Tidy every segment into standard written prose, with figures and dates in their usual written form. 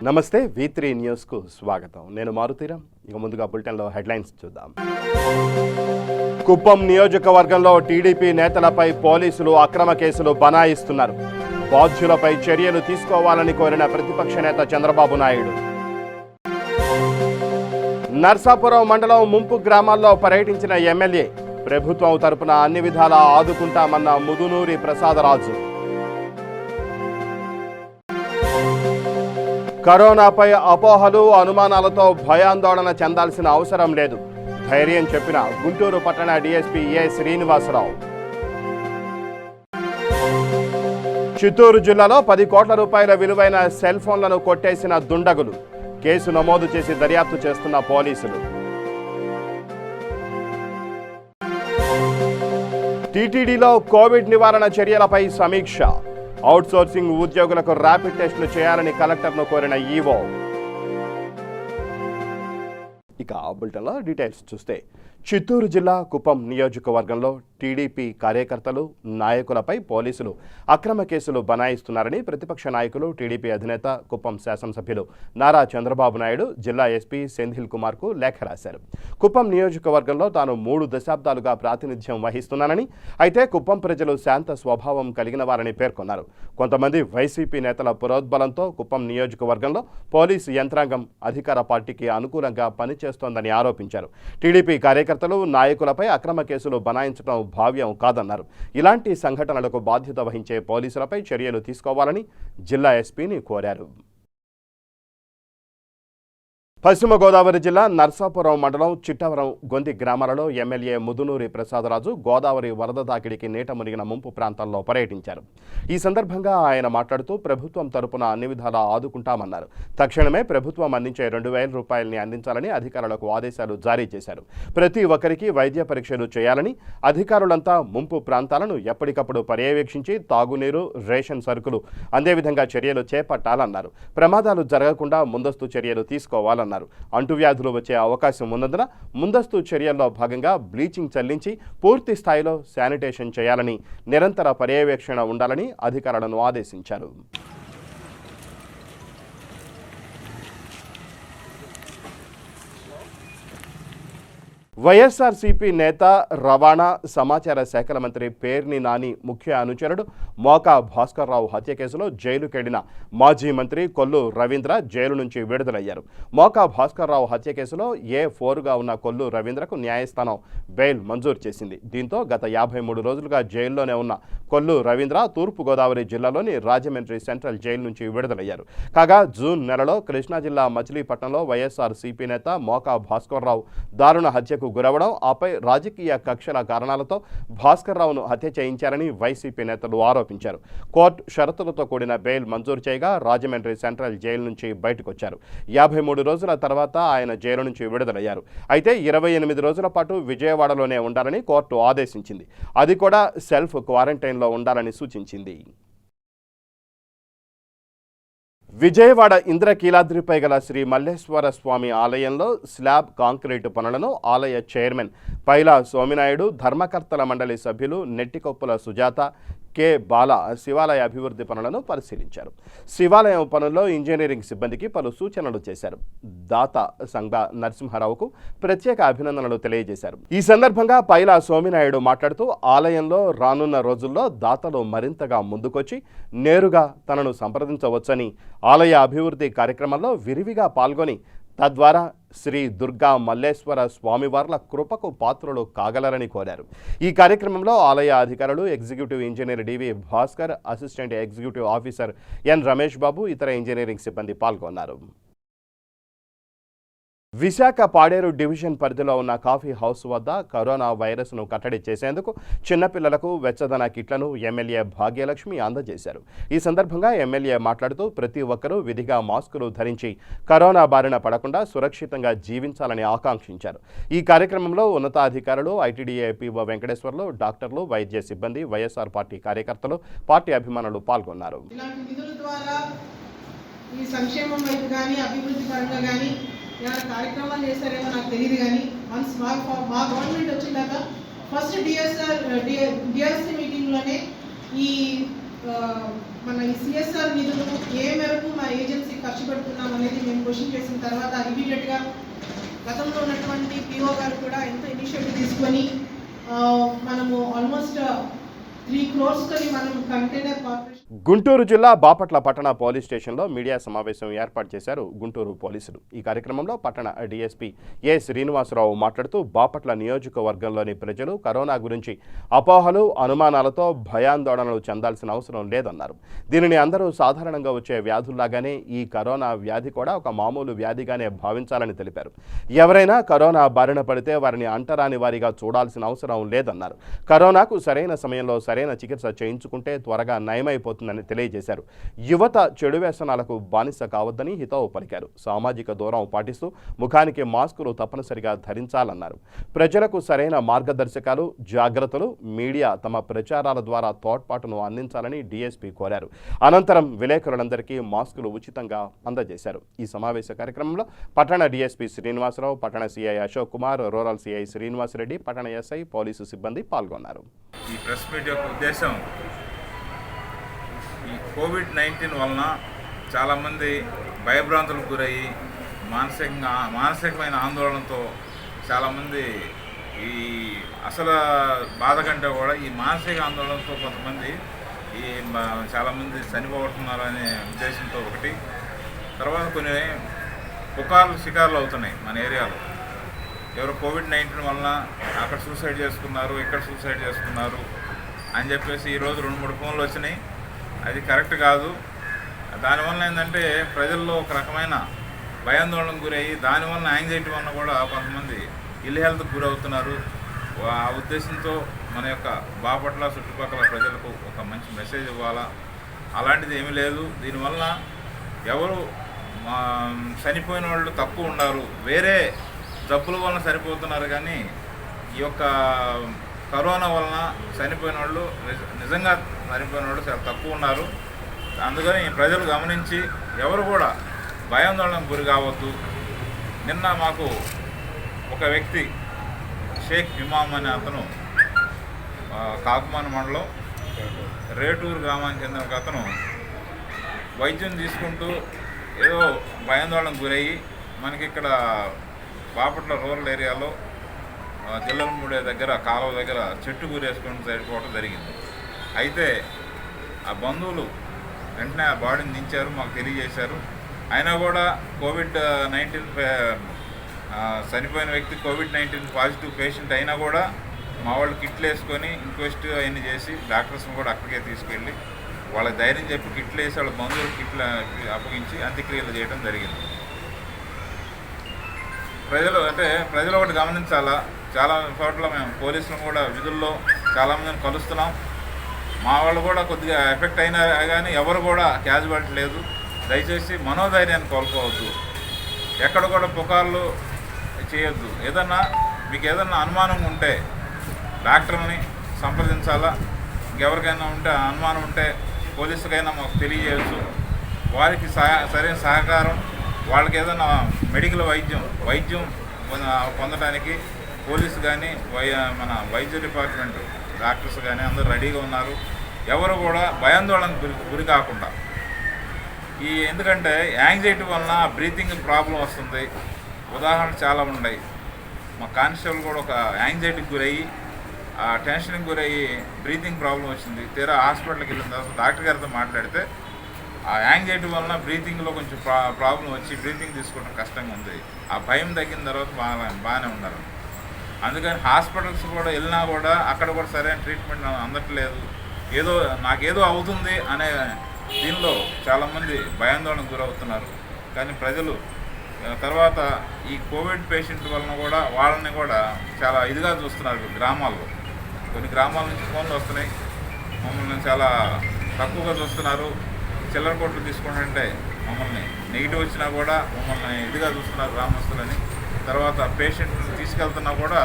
నమస్తే V3 news కు స్వాగతం. నేను మారుతీరం. ఇక ముందుగా బులెటిన్ లో హెడ్లైన్స్ చూద్దాం. కుప్పం నియోజకవర్గంలో టీడీపీ నేతలపై పోలీసులు అక్రమ కేసులు బనాయిస్తున్నారు. బాధ్యులపై చర్యలు తీసుకోవాలని కోరిన ప్రతిపక్ష నేత చంద్రబాబు నాయుడు. నర్సాపురం మండలం ముంపు గ్రామాల్లో పర్యటించిన ఎమ్మెల్యే ప్రభుత్వం తరపున అన్ని విధాలా ఆదుకుంటామన్న ముదునూరి ప్రసాదరాజు. కరోనాపై అపోహలు అనుమానాలతో భయాందోళన చెందాల్సిన అవసరం లేదు, ధైర్యం చెప్పిన గుంటూరు పట్టణ డీఎస్పీ ఏ శ్రీనివాసరావు. చిత్తూరు జిల్లాలో 10 కోట్ల రూపాయల విలువైన సెల్ ఫోన్లను కొట్టేసిన దుండగులు, కేసు నమోదు చేసి దర్యాప్తు చేస్తున్న పోలీసులు. టీటీడీలో కోవిడ్ నివారణ చర్యలపై సమీక్ష, అవుట్సోర్సింగ్ ఉద్యోగులకు ర్యాపిడ్ టెస్టులు చేయాలని కలెక్టర్ను కోరిన ఈవో. ఇక బులెటిన్లో డీటెయిల్స్ చూస్తే, చిత్తూరు జిల్లా కుప్పం నియోజకవర్గంలో టీడీపీ కార్యకర్తలు నాయకులపై పోలీసులు అక్రమ కేసులు బనాయిస్తున్నారని ప్రతిపక్ష నాయకులు టీడీపీ అధినేత కుప్పం శాసనసభ్యులు నారా చంద్రబాబు నాయుడు జిల్లా ఎస్పీ సెంధిల్ కుమార్కు లేఖ రాశారు. కుప్పం నియోజకవర్గంలో తాను 3 దశాబ్దాలుగా ప్రాతినిధ్యం వహిస్తున్నానని, అయితే కుప్పం ప్రజలు శాంత స్వభావం కలిగిన వారని పేర్కొన్నారు. కొంతమంది వైసీపీ నేతల పురోద్బలంతో కుప్పం నియోజకవర్గంలో పోలీసు యంత్రాంగం అధికార పార్టీకి అనుకూలంగా పనిచేస్తోందని ఆరోపించారు. టీడీపీ కార్యకర్తలు నాయకులపై అక్రమ కేసులు బనాయించడం భావ్యం కాదన్నారు. ఇలాంటి సంఘటనలకు బాధ్యత వహించే పోలీసులపై చర్యలు తీసుకోవాలని జిల్లా ఎస్పీని కోరారు. పశ్చిమ గోదావరి జిల్లా నర్సాపురం మండలం చిట్టవరం గొంది గ్రామాలలో ఎమ్మెల్యే ముదునూరి ప్రసాదరాజు గోదావరి వరద తాకిడికి నీట మునిగిన ముంపు ప్రాంతాల్లో పర్యటించారు. ఈ సందర్భంగా ఆయన మాట్లాడుతూ ప్రభుత్వం తరపున అన్ని విధాలా ఆదుకుంటామన్నారు. తక్షణమే ప్రభుత్వం అందించే 2,000 రూపాయలని అందించాలని అధికారులకు ఆదేశాలు జారీ చేశారు. ప్రతి ఒక్కరికి వైద్య పరీక్షలు చేయాలని, అధికారులంతా ముంపు ప్రాంతాలను ఎప్పటికప్పుడు పర్యవేక్షించి తాగునీరు, రేషన్ సరుకులు అందే విధంగా చర్యలు చేపట్టాలన్నారు. ప్రమాదాలు జరగకుండా ముందస్తు చర్యలు తీసుకోవాలన్నారు. అంటువ్యాధులు వచ్చే అవకాశం ఉన్నందున ముందస్తు చర్యల్లో భాగంగా బ్లీచింగ్ చల్లించి పూర్తి స్థాయిలో శానిటేషన్ చేయాలని, నిరంతర పర్యవేక్షణ ఉండాలని అధికారులను ఆదేశించారు. వైఎస్ఆర్సీపీ నేత, రవాణా, సమాచార శాఖల మంత్రి పేర్ని నాని ముఖ్య అనుచరుడు మోకా భాస్కర్రావు హత్య కేసులో జైలుకెళ్లిన మాజీ మంత్రి కొల్లు రవీంద్ర జైలు నుంచి విడుదలయ్యారు. మోకా భాస్కర్రావు హత్య కేసులో A4గా ఉన్న కొల్లు రవీంద్రకు న్యాయస్థానం బెయిల్ మంజూరు చేసింది. దీంతో గత 53 రోజులుగా జైల్లోనే ఉన్న కొల్లు రవీంద్ర తూర్పుగోదావరి జిల్లాలోని రాజమండ్రి సెంట్రల్ జైలు నుంచి విడుదలయ్యారు. కాగా జూన్ నెలలో కృష్ణా జిల్లా మచిలీపట్నంలో వైఎస్ఆర్సీపీ నేత మోకా భాస్కర్రావు దారుణ హత్యకు గురవడం, ఆపై రాజకీయ కక్షల కారణాలతో భాస్కర్రావును హత్య చేయించారని వైసీపీ నేతలు ఆరోపించారు. కోర్టు షరతులతో కూడిన బెయిల్ మంజూరు చేయగా రాజమండ్రి సెంట్రల్ జైలు నుంచి బయటకొచ్చారు. 53 రోజుల తర్వాత ఆయన జైలు నుంచి విడుదలయ్యారు. అయితే 28 రోజుల పాటు విజయవాడలోనే ఉండాలని కోర్టు ఆదేశించింది. అది కూడా సెల్ఫ్ క్వారంటైన్లో ఉండాలని సూచించింది. విజయవాడ ఇంద్రకీలాద్రిపై గల శ్రీ మల్లేశ్వర స్వామి ఆలయంలో స్లాబ్ కాంక్రీటు పనులను ఆలయ చైర్మన్ పైలా సోమినాయుడు, ధర్మకర్తల మండలి సభ్యులు నెట్టికొప్పుల సుజాత, కె బాల శివాలయ అభివృద్ధి పనులను పరిశీలించారు. శివాలయం పనుల్లో ఇంజనీరింగ్ సిబ్బందికి పలు సూచనలు చేశారు. దాత సంఘ నరసింహారావుకు ప్రత్యేక అభినందనలు తెలియజేశారు. ఈ సందర్భంగా పైలా సోమినాయుడు మాట్లాడుతూ ఆలయంలో రానున్న రోజుల్లో దాతలు మరింతగా ముందుకొచ్చి నేరుగా తనను సంప్రదించవచ్చని, ఆలయ అభివృద్ధి కార్యక్రమంలో విరివిగా పాల్గొని తద్వారా శ్రీ దుర్గా మల్లేశ్వర స్వామివార్ల కృపకు పాత్రులు కాగలరని కోరారు. ఈ కార్యక్రమంలో ఆలయ అధికారులు executive engineer DV Bhaskar, assistant executive officer N Ramesh Babu, ఇతర ఇంజనీరింగ్ సిబ్బంది పాల్గొన్నారు. విశాఖ పాడేరు డివిజన్ పరిధిలో ఉన్న కాఫీ హౌస్ వద్ద కరోనా వైరస్ను కట్టడి చేసేందుకు చిన్నపిల్లలకు వెచ్చదన కిట్లను ఎమ్మెల్యే భాగ్యలక్ష్మి అందజేశారు. ఈ సందర్భంగా ఎమ్మెల్యే మాట్లాడుతూ ప్రతి ఒక్కరూ విధిగా మాస్కులు ధరించి కరోనా బారిన పడకుండా సురక్షితంగా జీవించాలని ఆకాంక్షించారు. ఈ కార్యక్రమంలో ఉన్నతాధికారులు, ఐటీడీఏ పిఓ వెంకటేశ్వర్లు, డాక్టర్లు, వైద్య సిబ్బంది, వైఎస్ఆర్ పార్టీ కార్యకర్తలు, పార్టీ అభిమానులు పాల్గొన్నారు. ఏమైనా కార్యక్రమాలు చేస్తారేమో నాకు తెలియదు, కానీ వన్స్ మా గవర్నమెంట్ వచ్చిందాక ఫస్ట్ డిఆర్సీ మీటింగ్లోనే ఈ మన ఈ సిఎస్ఆర్ నిధులు ఏ మేరకు మా ఏజెన్సీ ఖర్చు పెడుతున్నాం అనేది మేము క్వశ్చన్ చేసిన తర్వాత ఇమీడియట్గా గతంలో ఉన్నటువంటి పిఓ గారు కూడా ఎంతో ఇనిషియేటివ్ తీసుకొని మనము ఆల్మోస్ట్ 3 crores మనం కంటైనర్ కార్పొరేషన్. గుంటూరు జిల్లా బాపట్ల పట్టణ పోలీస్ స్టేషన్లో మీడియా సమావేశం ఏర్పాటు చేశారు గుంటూరు పోలీసులు. ఈ కార్యక్రమంలో పట్టణ డీఎస్పీ ఏ శ్రీనివాసరావు మాట్లాడుతూ బాపట్ల నియోజకవర్గంలోని ప్రజలు కరోనా గురించి అపోహలు అనుమానాలతో భయాందోళనలు చెందాల్సిన అవసరం లేదన్నారు. దీనిని అందరూ సాధారణంగా వచ్చే వ్యాధుల్లాగానే ఈ కరోనా వ్యాధి కూడా ఒక మామూలు వ్యాధిగానే భావించాలని తెలిపారు. ఎవరైనా కరోనా బారిన పడితే వారిని అంటరాని వారిగా చూడాల్సిన అవసరం లేదన్నారు. కరోనాకు సరైన సమయంలో సరైన చికిత్స చేయించుకుంటే త్వరగా నయమైపోతుందని తెలియజేశారు. యువత చెడు వ్యసనాలకు బానిస కావద్దని హితవు పలికారు. సామాజిక దూరం పాటిస్తూ ముఖానికి మాస్కులు తప్పనిసరిగా ధరించాలన్నారు. ప్రజలకు సరైన మార్గదర్శకాలు జాగ్రత్తలు మీడియా తమ ప్రచారాల ద్వారా తోడ్పాటును అందించాలని డీఎస్పీ కోరారు. అనంతరం విలేకరులందరికీ మాస్కులు ఉచితంగా అందజేశారు. ఈ సమావేశ కార్యక్రమంలో పట్టణ డీఎస్పీ శ్రీనివాసరావు, పట్టణ CI Ashok Kumar, rural CI Srinivasareddy, పట్టణ ఎస్ఐ పోలీసు సిబ్బంది పాల్గొన్నారు. ఈ ప్రెస్ మీట్ యొక్క ఉద్దేశం ఈ కోవిడ్-19 వలన చాలామంది భయభ్రాంతులకు గురయ్యి మానసికమైన ఆందోళనతో చాలామంది ఈ అసలు బాధ కంటే కూడా ఈ మానసిక ఆందోళనతో కొంతమంది చాలామంది చనిపోతున్నారు అనే ఉద్దేశంతో ఒకటి. తర్వాత కొన్ని పుకార్లు షికార్లు అవుతున్నాయి మన ఏరియాలో. ఎవరు కోవిడ్-19 వలన అక్కడ సూసైడ్ చేసుకున్నారు, ఇక్కడ సూసైడ్ చేసుకున్నారు అని చెప్పేసి ఈరోజు 2-3 ఫోన్లు వచ్చినాయి. అది కరెక్ట్ కాదు. దానివల్ల ఏంటంటే ప్రజల్లో ఒక రకమైన భయాందోళనకు గురయ్యి దానివల్ల యాంగ్జైటీ వలన కూడా కొంతమంది ఇల్ హెల్త్కి గురవుతున్నారు. ఆ ఉద్దేశంతో మన యొక్క బాపట్ల చుట్టుపక్కల ప్రజలకు ఒక మంచి మెసేజ్ ఇవ్వాలా. అలాంటిది ఏమీ లేదు. దీనివల్ల ఎవరు చనిపోయిన వాళ్ళు తక్కువ ఉన్నారు, వేరే జబ్బుల వలన చనిపోతున్నారు. కానీ ఈ యొక్క కరోనా వలన చనిపోయిన వాళ్ళు నిజంగా చనిపోయిన వాళ్ళు చాలా తక్కువ ఉన్నారు. అందుకని ప్రజలు గమనించి ఎవరు కూడా భయాందోళనకు గురి కావద్దు. నిన్న మాకు ఒక వ్యక్తి షేక్ ఇమామ్ అనే అతను కాకుమాన మండలం రేటూరు గ్రామానికి చెందిన ఒక అతను వైద్యం తీసుకుంటూ ఏదో భయాందోళనకు గురయ్యి మనకి ఇక్కడ బాపట్ల రూరల్ ఏరియాలో జిల్లలమూడే దగ్గర కాలువ దగ్గర చెట్టు గురేసుకొని చనిపోవడం జరిగింది. అయితే ఆ బంధువులు వెంటనే ఆ బాడీని దించారు, మాకు తెలియజేశారు. అయినా కూడా కోవిడ్-19 చనిపోయిన వ్యక్తి కోవిడ్-19 పాజిటివ్ పేషెంట్ అయినా కూడా మా వాళ్ళు కిట్లు వేసుకొని ఇంక్వెస్ట్ అవన్నీ చేసి డాక్టర్స్ని కూడా అక్కడికే తీసుకెళ్ళి వాళ్ళకి ధైర్యం చెప్పి కిట్లు వేసి వాళ్ళ బంధువులు కిట్లు అప్పగించి అంత్యక్రియలు చేయడం జరిగింది. ప్రజలు ఒకటి గమనించాలా. చాలా చోట్ల మేము పోలీసులు కూడా విధుల్లో చాలామందిని కలుస్తున్నాం. మా వాళ్ళు కూడా కొద్దిగా ఎఫెక్ట్ అయినా కానీ ఎవరు కూడా క్యాజువాలిటీ లేదు. దయచేసి మనోధైర్యాన్ని కోల్పోవద్దు. ఎక్కడ కూడా పుకార్లు చేయొద్దు. మీకు ఏదన్నా అనుమానం ఉంటే డాక్టర్ని సంప్రదించాలా. ఇంకెవరికైనా ఉంటే అనుమానం ఉంటే పోలీసుకైనా మాకు తెలియజేయచ్చు. వారికి సరైన సహకారం, వాళ్ళకి ఏదైనా మెడికల్ వైద్యం పొందడానికి పోలీసు కానీ మన వైద్య డిపార్ట్మెంట్ డాక్టర్స్ కానీ అందరూ రెడీగా ఉన్నారు. ఎవరు కూడా భయాందోళనకు గురి కాకుండా. ఎందుకంటే యాంగ్జైటీ వలన బ్రీతింగ్ ప్రాబ్లం వస్తుంది. ఉదాహరణలు చాలా ఉన్నాయి. మా కానిస్టేబుల్ కూడా ఒక యాంగ్జైటీకి గురయ్యి ఆ టెన్షన్కి గురయ్యి బ్రీతింగ్ ప్రాబ్లం వచ్చింది. తీరా హాస్పిటల్కి వెళ్ళిన తర్వాత డాక్టర్ గారితో మాట్లాడితే ఆ యాంగ్జైటీ వలన బ్రీతింగ్లో కొంచెం ప్రాబ్లం వచ్చి బ్రీతింగ్ తీసుకోవడం కష్టంగా ఉంది. ఆ భయం తగ్గిన తర్వాత బాగానే ఉన్నారు. అందుకని హాస్పిటల్స్ కూడా వెళ్ళినా కూడా అక్కడ కూడా సరైన ట్రీట్మెంట్ అందట్లేదు. నాకేదో అవుతుంది అనే దీనిలో చాలామంది భయాందోళనకు గురవుతున్నారు. కానీ ప్రజలు తర్వాత ఈ కోవిడ్ పేషెంట్ వలన కూడా వాళ్ళని కూడా చాలా ఇదిగా చూస్తున్నారు. గ్రామాల్లో కొన్ని గ్రామాల నుంచి ఫోన్లు వస్తున్నాయి, మమ్మల్ని చాలా తక్కువగా చూస్తున్నారు. చిల్లర కొట్లు తీసుకుంటుంటే మమ్మల్ని నెగిటివ్ వచ్చినా కూడా మమ్మల్ని ఇదిగా చూస్తున్నారు గ్రామస్తులని. తర్వాత పేషెంట్ని తీసుకెళ్తున్నా కూడా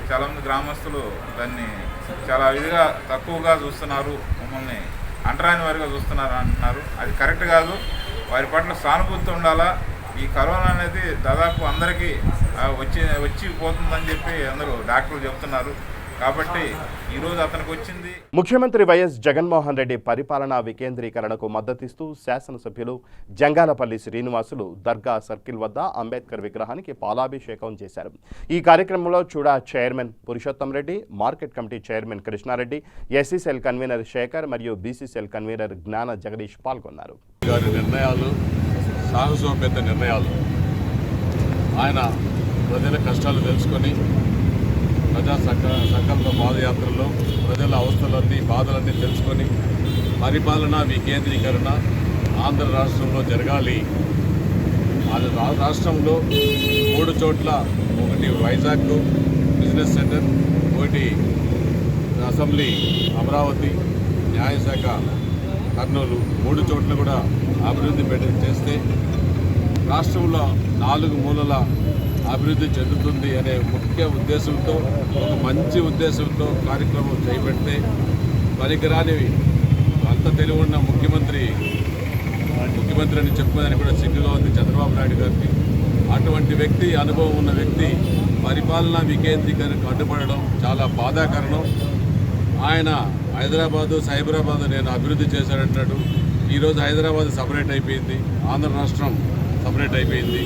చాలామంది గ్రామస్తులు దాన్ని చాలా ఇదిగా తక్కువగా చూస్తున్నారు, మమ్మల్ని అంటరాని వారిగా చూస్తున్నారు అంటున్నారు. అది కరెక్ట్ కాదు. వారి పట్ల సానుభూతి ఉండాలా. ఈ కరోనా అనేది దాదాపు అందరికీ వచ్చి పోతుందని చెప్పి అందరూ డాక్టర్లు చెబుతున్నారు. కాబట్టి ఈరోజు అతనికి వచ్చింది. ముఖ్యమంత్రి వైఎస్ జగన్మోహన్ రెడ్డి పరిపాలనా వికేంద్రీకరణకు మద్దతిస్తూ శాసనసభ్యులు జంగాలపల్లి శ్రీనివాసులు దర్గా సర్కిల్ వద్ద అంబేద్కర్ విగ్రహానికి పాలాభిషేకం చేశారు. ఈ కార్యక్రమంలో CUDA chairman Purushottam Reddy, market committee chairman Krishnareddy, SC cell convener Shekar మరియు బీసీ సెల్ కన్వీనర్ జ్ఞాన జగదీష్ పాల్గొన్నారు. గారి నిర్ణయాలు సాహసోపేత నిర్ణయాలు. ఆయన ప్రజల కష్టాలు తెలుసుకొని ప్రజా సంకల్ప పాదయాత్రలో ప్రజల అవస్థలన్నీ బాధలన్నీ తెలుసుకొని పరిపాలనా వికేంద్రీకరణ ఆంధ్ర రాష్ట్రంలో జరగాలి. అది రాష్ట్రంలో 3 చోట్ల, ఒకటి వైజాగ్ బిజినెస్ సెంటర్, ఒకటి అసెంబ్లీ అమరావతి, న్యాయశాఖ కర్నూలు, 3 చోట్ల కూడా అభివృద్ధి చేస్తే రాష్ట్రంలో 4 మూలల అభివృద్ధి చెందుతుంది అనే ముఖ్య ఉద్దేశంతో, ఒక మంచి ఉద్దేశంతో కార్యక్రమం చేపడితే పనికిరానివి అంత తెలివున్న ముఖ్యమంత్రి అని చెప్పుకోవడానికి కూడా సిగ్గుగా ఉంది చంద్రబాబు నాయుడు గారికి. అటువంటి వ్యక్తి, అనుభవం ఉన్న వ్యక్తి పరిపాలనా వికేంద్రీకరణకు అడ్డుపడడం చాలా బాధాకరణం. ఆయన హైదరాబాదు, సైబరాబాద్ నేను అభివృద్ధి చేశాడంటాడు. ఈరోజు హైదరాబాద్ సపరేట్ అయిపోయింది, ఆంధ్ర రాష్ట్రం సపరేట్ అయిపోయింది.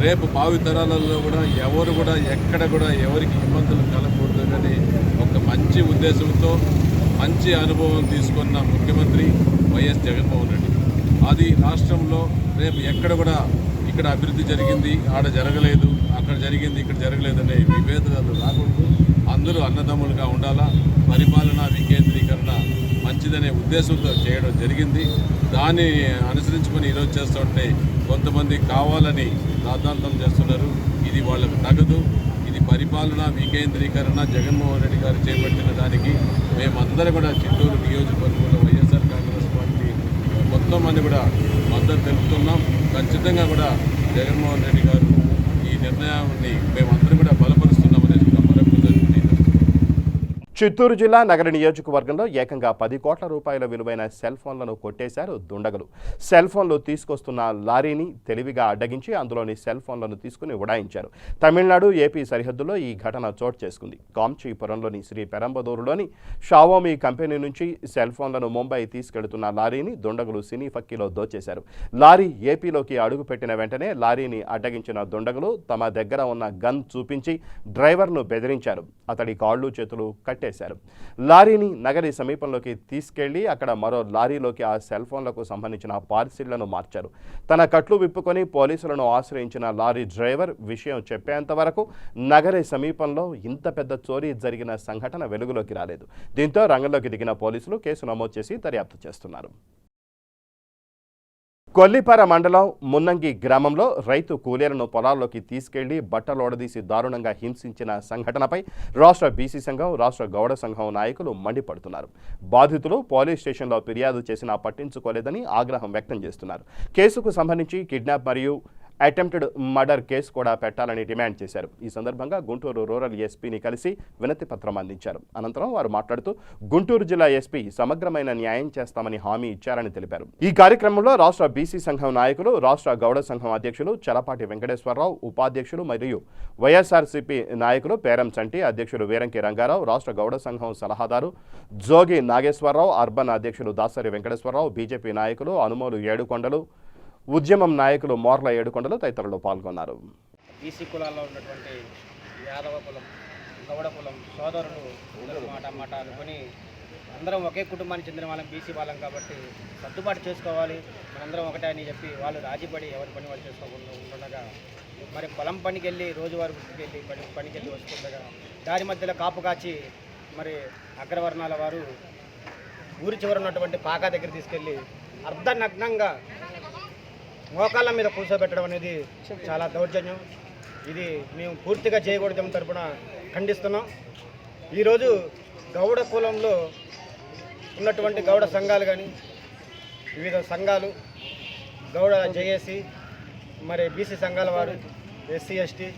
రేపు భావితరాలలో కూడా ఎవరు కూడా ఎక్కడ కూడా ఎవరికి ఇబ్బందులు కలగకూడదు కానీ ఒక మంచి ఉద్దేశంతో మంచి అనుభవం తీసుకున్న ముఖ్యమంత్రి వైఎస్ జగన్మోహన్ రెడ్డి. అది రాష్ట్రంలో రేపు ఎక్కడ కూడా ఇక్కడ అభివృద్ధి జరిగింది, ఆడ జరగలేదు, అక్కడ జరిగింది, ఇక్కడ జరగలేదు అనే విభేదాలు రాకూడదు. అందరూ అన్నదమ్ములుగా ఉండాలా. పరిపాలనా వికేంద్రీకరణ మంచిదనే ఉద్దేశంతో చేయడం జరిగింది. దాన్ని అనుసరించుకొని ఈరోజు చేస్తుంటే కొంతమంది కావాలని రాద్ధాంతం చేస్తున్నారు. ఇది వాళ్ళకు తగదు. ఇది పరిపాలనా వికేంద్రీకరణ జగన్మోహన్ రెడ్డి గారు చేపట్టిన దానికి మేమందరం కూడా చిత్తూరు నియోజకవర్గంలో వైఎస్ఆర్ కాంగ్రెస్ పార్టీ మొత్తం మంది కూడా మద్దతు తెలుపుతున్నాం. ఖచ్చితంగా కూడా జగన్మోహన్ రెడ్డి గారు ఈ నిర్ణయాన్ని మేమందరం కూడా బలపరుస్తున్నామనేది చిత్తూరు జిల్లా నగర నియోజకవర్గంలో ఏకంగా 10 కోట్ల రూపాయల విలువైన సెల్ ఫోన్లను కొట్టేశారు దుండగులు. సెల్ ఫోన్లు తీసుకొస్తున్న లారీని తెలివిగా అడ్డగించి అందులోని సెల్ ఫోన్లను తీసుకుని ఉడాయించారు. తమిళనాడు, ఏపీ సరిహద్దులో ఈ ఘటన చోటు చేసుకుంది. కాంచీపురంలోని శ్రీ పెరంబదూరులోని షావోమీ కంపెనీ నుంచి సెల్ ఫోన్లను ముంబై తీసుకెళ్తున్న లారీని దుండగులు సినీ ఫక్కీలో దోచేశారు. లారీ ఏపీలోకి అడుగుపెట్టిన వెంటనే లారీని అడ్డగించిన దుండగులు తమ దగ్గర ఉన్న గన్ చూపించి డ్రైవర్ను బెదిరించారు. అతడి కాళ్ళు చేతులు కట్టేశారు. లారీని నగరి సమీపంలోకి తీసుకెళ్లి అక్కడ మరో లారీలోకి ఆ సెల్ ఫోన్లకు సంబంధించిన పార్సిళ్లను మార్చారు. తన కట్లు విప్పుకొని పోలీసులను ఆశ్రయించిన లారీ డ్రైవర్ విషయం చెప్పేంత వరకు నగరి సమీపంలో ఇంత పెద్ద చోరీ జరిగిన సంఘటన వెలుగులోకి రాలేదు. దీంతో రంగంలోకి దిగిన పోలీసులు కేసు నమోదు చేసి దర్యాప్తు చేస్తున్నారు. కొల్లిపార మండలం మున్నంగి గ్రామంలో రైతు కూలీలను పొలాల్లోకి తీసుకెళ్లి బట్టలోడదీసి దారుణంగా హింసించిన సంఘటనపై రాష్ట్ర బీసీ సంఘం, రాష్ట్ర గౌడ సంఘం నాయకులు మండిపడుతున్నారు. బాధితులు పోలీస్ స్టేషన్లో ఫిర్యాదు చేసినా పట్టించుకోలేదని ఆగ్రహం వ్యక్తం చేస్తున్నారు. కేసుకు సంబంధించి కిడ్నాప్ మరియు అటెంప్టెడ్ మర్డర్ కేసు కూడా పెట్టాలని డిమాండ్ చేశారు. ఈ సందర్భంగా గుంటూరు రూరల్ ఎస్పీని కలిసి వినతి పత్రం అందించారు. అనంతరం వారు మాట్లాడుతూ గుంటూరు జిల్లా ఎస్పీ సమగ్రమైన న్యాయం చేస్తామని హామీ ఇచ్చారని తెలిపారు. ఈ కార్యక్రమంలో రాష్ట్ర బీసీ సంఘం నాయకులు, రాష్ట్ర గౌడ సంఘం అధ్యక్షులు చలపాటి వెంకటేశ్వరరావు, ఉపాధ్యక్షులు మరియు వైఎస్ఆర్సీపీ నాయకులు పేరం చంటి, అధ్యక్షులు వీరంకి రంగారావు, రాష్ట్ర గౌడ సంఘం సలహాదారు జోగి నాగేశ్వరరావు, అర్బన్ అధ్యక్షులు దాసరి వెంకటేశ్వరరావు, బీజేపీ నాయకులు అనుమోలు ఏడుకొండలు, ఉద్యమం నాయకులు మోర్ల ఏడుకొండలు తదితరులు పాల్గొన్నారు. బీసీ కులాల్లో ఉన్నటువంటి యాదవ కులం, గౌడ కులం సోదరులు మాట అనుకొని అందరం ఒకే కుటుంబానికి చెందిన వాళ్ళం, బీసీ వాళ్ళం కాబట్టి సర్దుబాటు చేసుకోవాలి, మనందరం ఒకటే అని చెప్పి వాళ్ళు రాజీపడి ఎవరి పని వాళ్ళు చేసుకోకుండా ఉంటుండగా మరి పొలం పనికి వెళ్ళి రోజువారీ వృత్తికి వెళ్ళి పనికి వెళ్ళి వస్తుండగా దారి మధ్యలో కాపు కాచి మరి అగ్రవర్ణాల వారు ఊరి చివర ఉన్నటువంటి పాకా దగ్గర తీసుకెళ్ళి అర్ధనగ్నంగా మోకాళ్ళ మీద కూర్చోబెట్టడం అనేది చాలా దౌర్జన్యం. ఇది మేము పూర్తిగా చేయకూడదు తరపున ఖండిస్తున్నాం. ఈరోజు గౌడ కులంలో ఉన్నటువంటి గౌడ సంఘాలు కానీ వివిధ సంఘాలు, గౌడ జేఏసీ, మరి బీసీ సంఘాల వారు, ఎస్సీ ఎస్టీ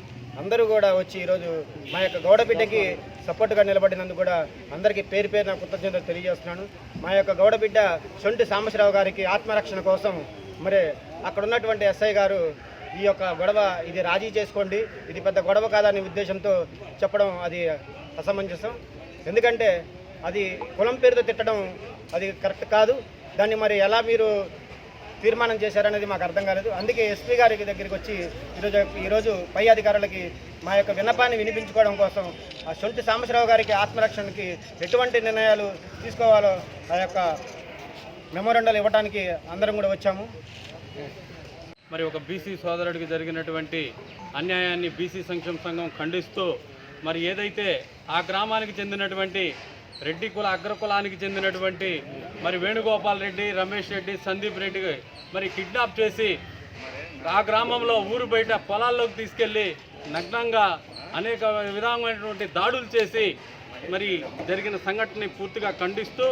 అందరూ కూడా వచ్చి ఈరోజు మా యొక్క గౌడ బిడ్డకి సపోర్టుగా నిలబడినందుకు కూడా అందరికీ పేరు పేరున కృతజ్ఞతలు తెలియజేస్తున్నాను. మా యొక్క గౌడ బిడ్డ సొంటి సాంబశివరావు గారికి ఆత్మరక్షణ కోసం మరి అక్కడ ఉన్నటువంటి ఎస్ఐ గారు ఈ యొక్క గొడవ ఇది రాజీ చేసుకోండి, ఇది పెద్ద గొడవ కాదనే ఉద్దేశంతో చెప్పడం అది అసమంజసం. ఎందుకంటే అది కులం పేరుతో తిట్టడం అది కరెక్ట్ కాదు. దాన్ని మరి ఎలా మీరు తీర్మానం చేశారనేది మాకు అర్థం కాలేదు. అందుకే ఎస్పీ గారి దగ్గరికి వచ్చి ఈరోజు పై అధికారులకి మా యొక్క విన్నపాన్ని వినిపించుకోవడం కోసం ఆ సొంటి సాంబశివరావు గారికి ఆత్మరక్షణకి ఎటువంటి నిర్ణయాలు తీసుకోవాలో ఆ యొక్క మెమోరండాలు ఇవ్వడానికి అందరం కూడా వచ్చాము. మరి ఒక బీసీ సోదరుడికి జరిగినటువంటి అన్యాయాన్ని బీసీ సంక్షేమ సంఘం ఖండిస్తూ మరి ఏదైతే ఆ గ్రామానికి చెందినటువంటి రెడ్డి అగ్రకులానికి చెందినటువంటి మరి వేణుగోపాల్ రెడ్డి, రమేష్ రెడ్డి, సందీప్ రెడ్డి మరి కిడ్నాప్ చేసి ఆ గ్రామంలో ఊరు బయట పొలాల్లోకి తీసుకెళ్ళి నగ్నంగా అనేక విధమైనటువంటి దాడులు చేసి మరి జరిగిన సంఘటనని పూర్తిగా ఖండిస్తూ,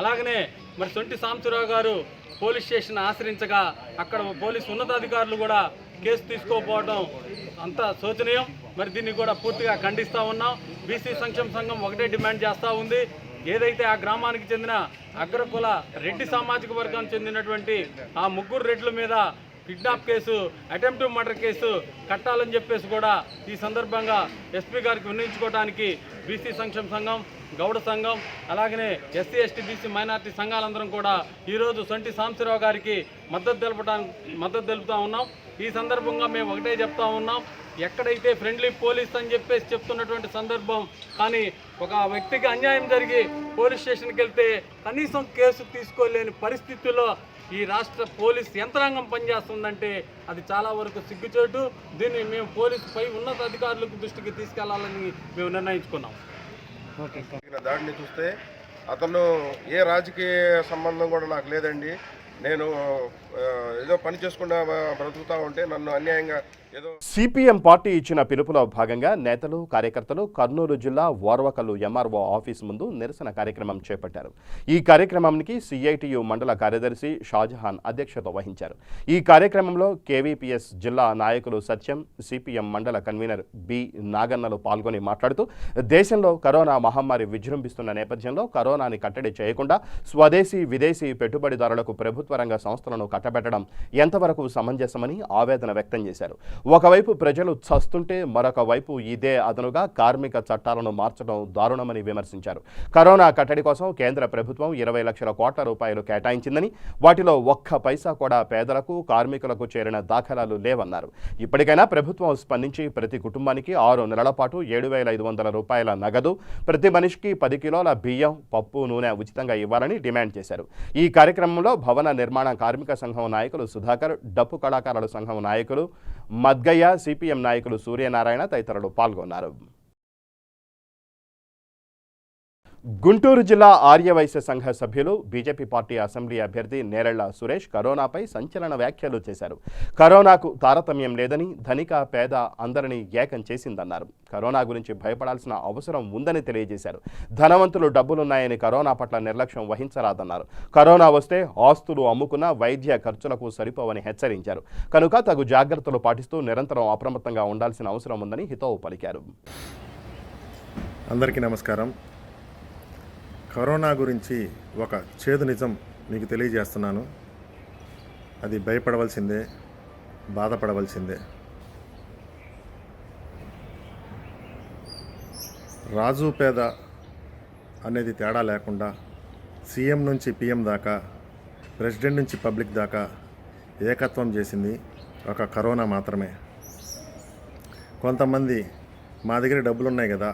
అలాగనే మరి సొంటి సాంబశివరావు గారు పోలీస్ స్టేషన్ ఆశ్రయించగా అక్కడ పోలీసు ఉన్నతాధికారులు కూడా కేసు తీసుకోకపోవడం అంత శోచనీయం. మరి దీన్ని కూడా పూర్తిగా ఖండిస్తూ ఉన్నాం. బీసీ సంక్షేమ సంఘం ఒకటే డిమాండ్ చేస్తూ ఉంది, ఏదైతే ఆ గ్రామానికి చెందిన అగ్రకుల రెడ్డి సామాజిక వర్గానికి చెందినటువంటి ఆ 3 రెడ్ల మీద kidnap case, attempt murder case కట్టాలని చెప్పేసి కూడా ఈ సందర్భంగా ఎస్పీ గారికి విన్నవించుకోవడానికి బీసీ సంక్షేమ సంఘం, గౌడ సంఘం, అలాగనే ఎస్సీ ఎస్టీ బీసీ మైనార్టీ సంఘాలందరం కూడా ఈరోజు సొంటి సాంబశివరావు గారికి మద్దతు తెలుపుతూ ఉన్నాం. ఈ సందర్భంగా మేము ఒకటే చెప్తా ఉన్నాం, ఎక్కడైతే ఫ్రెండ్లీ పోలీస్ అని చెప్పేసి చెప్తున్నటువంటి సందర్భం, కానీ ఒక వ్యక్తికి అన్యాయం జరిగి పోలీస్ స్టేషన్కి వెళ్తే కనీసం కేసు తీసుకోలేని పరిస్థితుల్లో ఈ రాష్ట్ర పోలీస్ యంత్రాంగం పనిచేస్తుందంటే అది చాలా వరకు సిగ్గుచేటు. దీన్ని మేము పోలీసుపై ఉన్నతాధికారులకు దృష్టికి తీసుకెళ్లాలని మేము నిర్ణయించుకున్నాం. దాడిని చూస్తే అతను ఏ రాజకీయ సంబంధం కూడా నాకు లేదండి. నేను ఏదో పని చేసుకుంటా బ్రతుకుతా ఉంటే నన్ను అన్యాయంగా ఏదో. సిపిఎం పార్టీ ఇచ్చిన పిలుపులో భాగంగా నేతలు, కార్యకర్తలు కర్నూలు జిల్లా ఓర్వకల్లు ఎంఆర్ఓ ఆఫీస్ ముందు నిరసన కార్యక్రమం చేపట్టారు. ఈ కార్యక్రమానికి సిఐటియు మండల కార్యదర్శి షాజహాన్ అధ్యక్షత వహించారు. ఈ కార్యక్రమంలో కేవీపీఎస్ జిల్లా నాయకులు సత్యం, సిపిఎం మండల కన్వీనర్ బి నాగన్నలు పాల్గొని మాట్లాడుతూ, దేశంలో కరోనా మహమ్మారి విజృంభిస్తున్న నేపథ్యంలో కరోనాని కట్టడి చేయకుండా స్వదేశీ, విదేశీ పెట్టుబడిదారులకు ప్రభుత్వ రంగ సంస్థలను కట్టబెట్టడం ఎంతవరకు సమంజసమని ఆవేదన వ్యక్తం చేశారు. ఒకవైపు ప్రజలు చస్తుంటే మరొక వైపు ఇదే అదనుగా కార్మిక చట్టాలను మార్చడం దారుణమని విమర్శించారు. కరోనా కట్టడి కోసం కేంద్ర ప్రభుత్వం 20 లక్షల కోట్ల రూపాయలు కేటాయించిందని, వాటిలో ఒక్క పైసా కూడా పేదలకు, కార్మికులకు చేరిన దాఖలాలు లేవన్నారు. ఇప్పటికైనా ప్రభుత్వం స్పందించి ప్రతి కుటుంబానికి 6 నెలల పాటు 7,500 రూపాయల నగదు, ప్రతి మనిషికి 10 కిలోల బియ్యం, పప్పు, నూనె ఉచితంగా ఇవ్వాలని డిమాండ్ చేశారు. ఈ కార్యక్రమంలో భవన నిర్మాణ కార్మిక సంఘం నాయకులు సుధాకర్, డప్పు కళాకారుల సంఘం నాయకులు మద్గయ్య, సిపిఎం నాయకులు సూర్యనారాయణ తదితరులు పాల్గొన్నారు. గుంటూరు జిల్లా ఆర్యవైశ్య సంఘ సభ్యులు బీజేపీ పార్టీ అసెంబ్లీ అభ్యర్థి నేరెళ్ల సురేష్ కరోనాపై సంచలన వ్యాఖ్యలు చేశారు. కరోనాకు తారతమ్యం లేదని, ధనిక పేద అందరినీ ఏకం చేసిందన్నారు. కరోనా గురించి భయపడాల్సిన అవసరం ఉందని తెలియజేశారు. ధనవంతులు డబ్బులున్నాయని కరోనా పట్ల నిర్లక్ష్యం వహించరాదన్నారు. కరోనా వస్తే ఆస్తులు అమ్ముకున్న వైద్య ఖర్చులకు సరిపోవని హెచ్చరించారు. కనుక తగు జాగ్రత్తలు పాటిస్తూ నిరంతరం అప్రమత్తంగా ఉండాల్సిన అవసరం ఉందని హితవు పలికారు. అందరికీ నమస్కారం. కరోనా గురించి ఒక చేదు నిజం మీకు తెలియజేస్తున్నాను. అది భయపడవలసిందే, బాధపడవలసిందే. రాజు పేద అనేది తేడా లేకుండా సీఎం నుంచి పీఎం దాకా, ప్రెసిడెంట్ నుంచి పబ్లిక్ దాకా ఏకత్వం చేసింది ఒక కరోనా మాత్రమే. కొంతమంది మా దగ్గర డబ్బులు ఉన్నాయి కదా,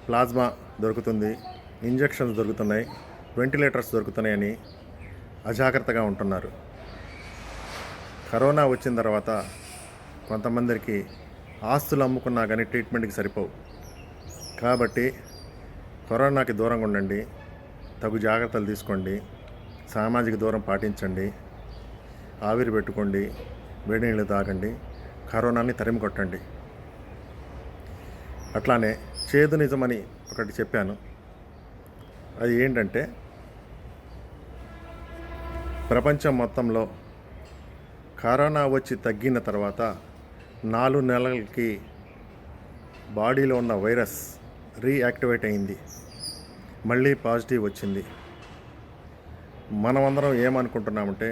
ప్లాజ్మా దొరుకుతుంది, ఇంజెక్షన్స్ దొరుకుతున్నాయి, వెంటిలేటర్స్ దొరుకుతున్నాయని అజాగ్రత్తగా ఉంటున్నారు. కరోనా వచ్చిన తర్వాత కొంతమందికి ఆస్తులు అమ్ముకున్నా కానీ ట్రీట్మెంట్కి సరిపోవు. కాబట్టి కరోనాకి దూరంగా ఉండండి, తగు జాగ్రత్తలు తీసుకోండి, సామాజిక దూరం పాటించండి, ఆవిరి పెట్టుకోండి, వేడి నీళ్ళు తాగండి, కరోనాని తరిమి కొట్టండి. అట్లానే చేదు నిజమని ఒకటి చెప్పాను. అది ఏంటంటే, ప్రపంచం మొత్తంలో కరోనా వచ్చి తగ్గిన తర్వాత 4 నెలలకి బాడీలో ఉన్న వైరస్ రీయాక్టివేట్ అయింది, మళ్ళీ పాజిటివ్ వచ్చింది. మనమందరం ఏమనుకుంటున్నామంటే,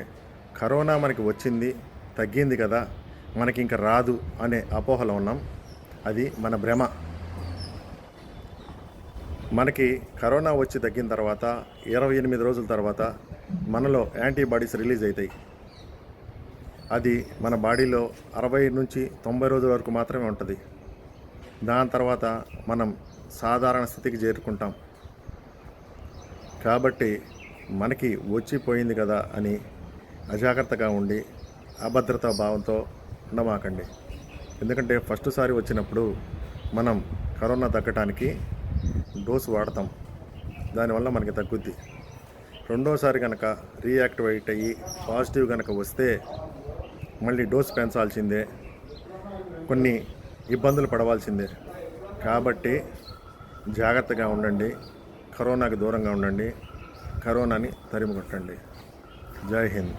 కరోనా మనకి వచ్చింది, తగ్గింది కదా, మనకి ఇంకా రాదు అనే అపోహలో ఉన్నాం. అది మన భ్రమ. మనకి కరోనా వచ్చి తగ్గిన తర్వాత 28 రోజుల తర్వాత మనలో యాంటీబాడీస్ రిలీజ్ అవుతాయి. అది మన బాడీలో 60 నుంచి 90 రోజుల వరకు మాత్రమే ఉంటుంది. దాని తర్వాత మనం సాధారణ స్థితికి చేరుకుంటాం. కాబట్టి మనకి వచ్చిపోయింది కదా అని అజాగ్రత్తగా ఉండి అభద్రతా భావంతో ఉండమాకండి. ఎందుకంటే ఫస్ట్ సారి వచ్చినప్పుడు మనం కరోనా తగ్గటానికి డోసు వాడతాం, దానివల్ల మనకి తగ్గుద్ది. రెండోసారి కనుక రీయాక్టివేట్ అయ్యి పాజిటివ్ కనుక వస్తే మళ్ళీ డోసు పెంచాల్సిందే, కొన్ని ఇబ్బందులు పడవలసిందే. కాబట్టి జాగ్రత్తగా ఉండండి, కరోనాకి దూరంగా ఉండండి, కరోనాని తరిమికొట్టండి. జై హింద్.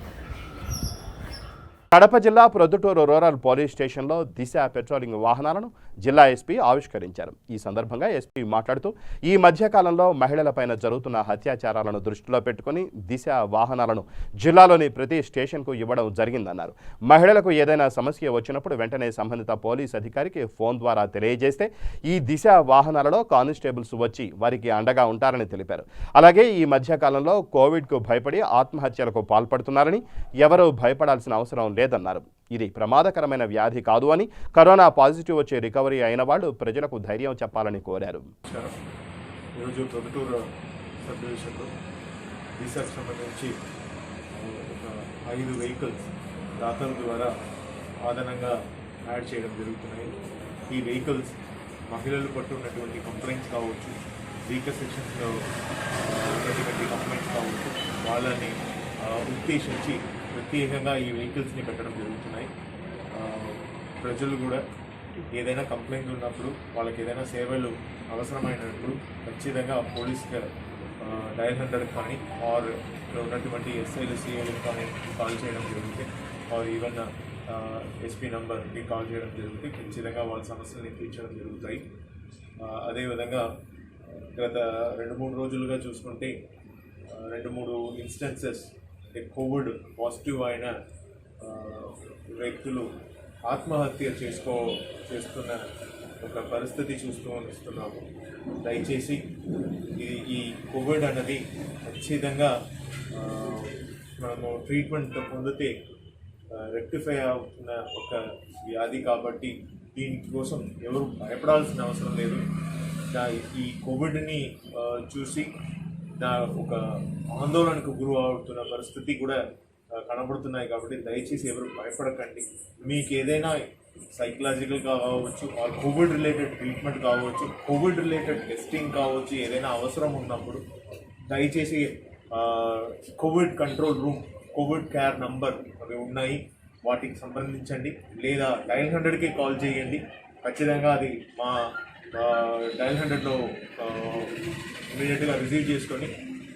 కడప జిల్లా ప్రొద్దుటూరు రూరల్ పోలీస్ స్టేషన్లో దిశ పెట్రోలింగ్ వాహనాలను జిల్లా ఎస్పీ ఆవిష్కరించారు. ఈ సందర్భంగా ఎస్పీ మాట్లాడుతూ ఈ మధ్యకాలంలో మహిళలపైన జరుగుతున్న అత్యాచారాలను దృష్టిలో పెట్టుకుని దిశ వాహనాలను జిల్లాలోని ప్రతి స్టేషన్కు ఇవ్వడం జరిగిందన్నారు. మహిళలకు ఏదైనా సమస్య వచ్చినప్పుడు వెంటనే సంబంధిత పోలీస్ అధికారికి ఫోన్ ద్వారా తెలియజేస్తే ఈ దిశ వాహనాలలో కానిస్టేబుల్స్ వచ్చి వారికి అండగా ఉంటారని తెలిపారు. అలాగే ఈ మధ్యకాలంలో కోవిడ్కు భయపడి ఆత్మహత్యలకు పాల్పడుతున్నారని, ఎవరూ భయపడాల్సిన అవసరం లేదన్నారు. ఇది ప్రమాదకరమైన వ్యాధి కాదు అని, కరోనా పాజిటివ్ వచ్చి రికవరీ అయిన వాళ్ళు ప్రజలకు ధైర్యం చెప్పాలని కోరారు. ఈరోజు ప్రొద్దుటూరు సబ్ డివిజన్లో దిశకు సంబంధించి ఒక 5 వెహికల్స్ దాతల ద్వారా అదనంగా యాడ్ చేయడం జరుగుతున్నాయి. ఈ వెహికల్స్ మహిళలు పట్టున్నటువంటి కంప్లైంట్స్ కావచ్చు, వీకర్ సెక్షన్స్లో ఉన్నటువంటి కంప్లైంట్స్ కావచ్చు, వాళ్ళని ఉద్దేశించి ప్రత్యేకంగా ఈ వెహికల్స్ని పెట్టడం జరుగుతున్నాయి. ప్రజలు కూడా ఏదైనా కంప్లైంట్ ఉన్నప్పుడు, వాళ్ళకి ఏదైనా సేవలు అవసరమైనప్పుడు ఖచ్చితంగా పోలీస్కి డయల్ 100 కానీ ఆర్ ఇక్కడ ఉన్నటువంటి ఎస్ఐలు సిఐలకు కానీ కాల్ చేయడం జరుగుతుంది. ఆర్ ఈవెన్ ఎస్పీ నంబర్కి కాల్ చేయడం జరుగుతుంది. ఖచ్చితంగా వాళ్ళ సమస్యలని తీర్చడం జరుగుతాయి. అదేవిధంగా గత 2-3 రోజులుగా చూసుకుంటే 2-3 ఇన్స్టెన్సెస్ కోవిడ్ పాజిటివ్ అయిన వ్యక్తులు ఆత్మహత్య చేస్తున్న ఒక పరిస్థితి వస్తున్నాము. దయచేసి ఈ కోవిడ్ అన్నది ఖచ్చితంగా మనము ట్రీట్మెంట్ పొందితే రెక్టిఫై అవుతున్న ఒక వ్యాధి కాబట్టి దీనికోసం ఎవరు భయపడాల్సిన అవసరం లేదు. ఈ కోవిడ్ని చూసి ఒక ఆందోళనకు గురి అవుతున్న పరిస్థితి కూడా కనబడుతున్నాయి. కాబట్టి దయచేసి ఎవరు భయపడకండి. మీకు ఏదైనా సైకలాజికల్ కావచ్చు, కోవిడ్ రిలేటెడ్ ట్రీట్మెంట్ కావచ్చు, కోవిడ్ రిలేటెడ్ టెస్టింగ్ కావచ్చు, ఏదైనా అవసరం ఉన్నప్పుడు దయచేసి Covid control room, Covid care number అవి ఉన్నాయి, వాటికి సంప్రదించండి. లేదా డయల్ 100కి కాల్ చేయండి. ఖచ్చితంగా అది మా డయల్ 100లో ఇమీడియట్గా రిసీవ్ చేసుకొని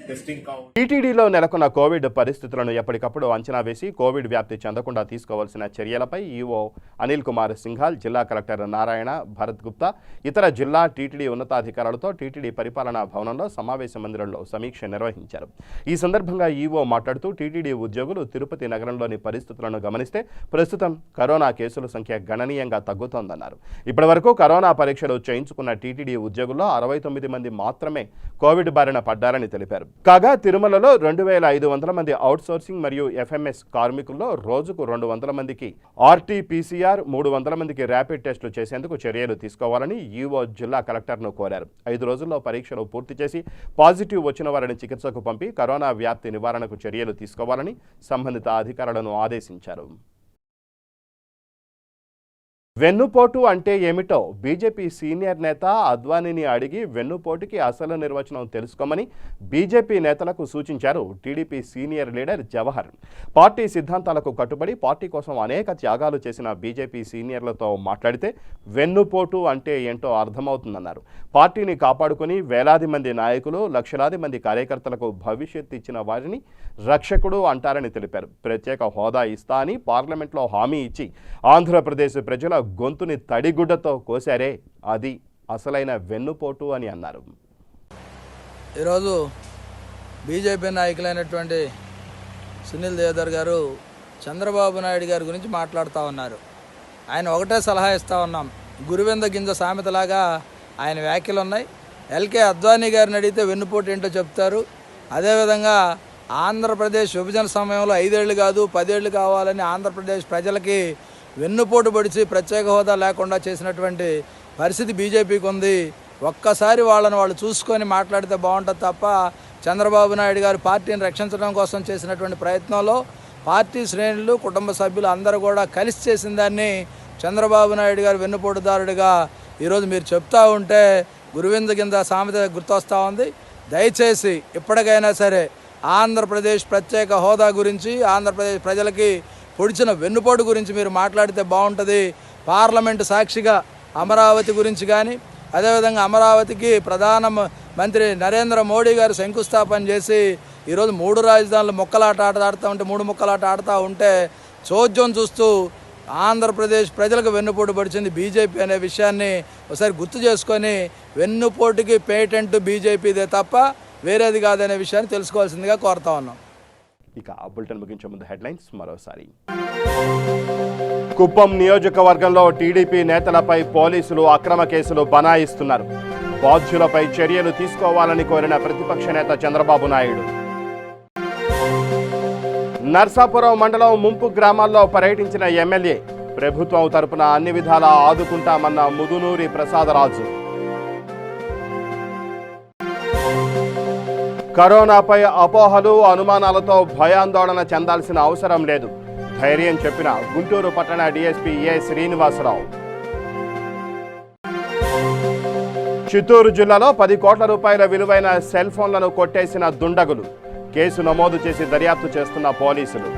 టెస్టింగ్ కావచ్చు. టీటీడీలో నెలకొన్న కోవిడ్ పరిస్థితులను ఎప్పటికప్పుడు అంచనా వేసి కోవిడ్ వ్యాప్తి చెందకుండా తీసుకోవాల్సిన చర్యలపై ఈఓ అనిల్ కుమార్ సింఘాల్, జిల్లా కలెక్టర్ నారాయణ భరత్ గుప్తా, ఇతర జిల్లా టీటీడీ ఉన్నతాధికారులతో టీటీడీ పరిపాలనా భవనంలో సమావేశ మందిరంలో సమీక్ష నిర్వహించారు. ఈ సందర్భంగా ఈఓ మాట్లాడుతూ టీటీడీ ఉద్యోగులు తిరుపతి నగరంలోని పరిస్థితులను గమనిస్తే ప్రస్తుతం కరోనా కేసుల సంఖ్య గణనీయంగా తగ్గుతోందన్నారు. ఇప్పటివరకు కరోనా పరీక్షలు చేయించుకున్న టీటీడీ ఉద్యోగుల్లో 69 మంది మాత్రమే కోవిడ్ బారిన పడ్డారని తెలిపారు. కాగా తిరుమలలో 2500 మంది అవుట్సోర్సింగ్ మరియు ఎఫ్ఎంఎస్ కార్మికుల్లో రోజుకు 200 మందికి ఆర్టీపీసీఆర్, 300 మందికి ర్యాపిడ్ టెస్టులు చేసేందుకు చర్యలు తీసుకోవాలని ఈఓ జిల్లా కలెక్టర్ను కోరారు. 5 రోజుల్లో పరీక్షలు పూర్తి చేసి పాజిటివ్ వచ్చిన వారిని చికిత్సకు పంపి కరోనా వ్యాప్తి నివారణకు చర్యలు తీసుకోవాలని సంబంధిత అధికారులను ఆదేశించారు. వెన్నుపోటు అంటే ఏమిటో బీజేపీ సీనియర్ నేత అద్వానీని అడిగి వెన్నుపోటుకి అసలు నిర్వచనం తెలుసుకోమని బీజేపీ నేతలకు సూచించారు TDP senior leader Jawahar. Party సిద్ధాంతాలకు కట్టుబడి పార్టీ కోసం అనేక త్యాగాలు చేసిన బీజేపీ సీనియర్లతో మాట్లాడితే వెన్నుపోటు అంటే ఏంటో అర్థమవుతుందన్నారు. పార్టీని కాపాడుకుని వేలాది మంది నాయకులు, లక్షలాది మంది కార్యకర్తలకు భవిష్యత్తు ఇచ్చిన వారిని రక్షకుడు అంటారని తెలిపారు. ప్రత్యేక హోదా ఇస్తా అని పార్లమెంట్లో హామీ ఇచ్చి ఆంధ్రప్రదేశ్ ప్రజల గొంతుని తడిగుడ్డతో కోసారే, అది అసలైన వెన్నుపోటు అని అన్నారు. ఈరోజు బీజేపీ నాయకులైనటువంటి సునీల్ దేవధర్ గారు చంద్రబాబు నాయుడు గారి గురించి మాట్లాడుతూ ఉన్నారు. ఆయన ఒకటే సలహా ఇస్తూ ఉన్నాం, గురువింద గింజ సామెతలాగా ఆయన వ్యాఖ్యలు ఉన్నాయి. ఎల్కే అద్వానీ గారిని అడిగితే వెన్నుపోటు ఏంటో చెప్తారు. అదేవిధంగా ఆంధ్రప్రదేశ్ విభజన సమయంలో 5 ఏళ్ళు కాదు 10 ఏళ్ళు కావాలని ఆంధ్రప్రదేశ్ ప్రజలకి వెన్నుపోటు పడిచి ప్రత్యేక హోదా లేకుండా చేసినటువంటి పరిస్థితి బీజేపీకి ఉంది. ఒక్కసారి వాళ్ళని వాళ్ళు చూసుకొని మాట్లాడితే బాగుంటుంది తప్ప చంద్రబాబు నాయుడు గారు పార్టీని రక్షించడం కోసం చేసినటువంటి ప్రయత్నంలో పార్టీ శ్రేణులు కుటుంబ సభ్యులు అందరూ కూడా కలిసి చేసిన దాన్ని చంద్రబాబు నాయుడు గారు వెన్నుపోటుదారుడిగా ఈరోజు మీరు చెప్తా ఉంటే గురువింద కింద సామెత గుర్తొస్తూ ఉంది. దయచేసి ఇప్పటికైనా సరే ఆంధ్రప్రదేశ్ ప్రత్యేక హోదా గురించి ఆంధ్రప్రదేశ్ ప్రజలకి పొడిచిన వెన్నుపోటు గురించి మీరు మాట్లాడితే బాగుంటుంది. పార్లమెంటు సాక్షిగా అమరావతి గురించి కానీ అదేవిధంగా అమరావతికి ప్రధానమంత్రి నరేంద్ర మోడీ గారు శంకుస్థాపన చేసి ఈరోజు 3 రాజధానులు ముక్కలాట ఆడుతూ ఉంటే 3 ముక్కలాట ఆడుతూ ఉంటే చోద్యం చూస్తూ ఆంధ్రప్రదేశ్ ప్రజలకు వెన్నుపోటు పడిచింది బీజేపీ అనే విషయాన్ని ఒకసారి గుర్తు చేసుకొని వెన్నుపోటుకి పేటెంట్ బీజేపీదే తప్ప వేరేది కాదనే విషయాన్ని తెలుసుకోవాల్సిందిగా కోరుతా ఉన్నాం. ఇక బులెటిన్ ముగించే ముందు హెడ్లైన్స్ మరోసారి. కుప్పం నియోజకవర్గంలో టీడీపీ నేతలపై పోలీసులు అక్రమ కేసులు బనాయిస్తున్నారు. బాధ్యులపై చర్యలు తీసుకోవాలని కోరిన ప్రతిపక్ష నేత చంద్రబాబు నాయుడు. నర్సాపురం మండలం ముంపు గ్రామాల్లో పర్యటించిన ఎమ్మెల్యే ప్రభుత్వం తరపున అన్ని విధాలా ఆదుకుంటామన్న ముదునూరి ప్రసాదరాజు. కరోనాపై అపోహలు అనుమానాలతో భయాందోళన చెందాల్సిన అవసరం లేదు, ధైర్యం చెప్పిన గుంటూరు పట్టణ డీఎస్పీ ఏ శ్రీనివాసరావు. చిత్తూరు జిల్లాలో 10 కోట్ల రూపాయల విలువైన సెల్ ఫోన్లను కొట్టేసిన దుండగులు, కేసు నమోదు చేసి దర్యాప్తు చేస్తున్న పోలీసులు.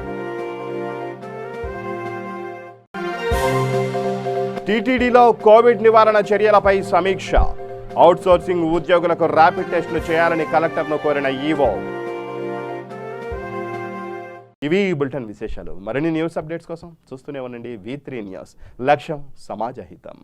టీటీడీలో కోవిడ్ నివారణ చర్యలపై సమీక్ష, అవుట్సోర్సింగ్ ఉద్యోగులకు ర్యాపిడ్ టెస్టులు చేయాలని కలెక్టర్ను కోరిన ఈవో. ఇవి ఈ బులెటిన్ విశేషాలు. మరిన్ని న్యూస్ అప్డేట్స్ కోసం చూస్తూనే ఉండండి V3 న్యూస్. లక్ష్యం సమాజ హితం.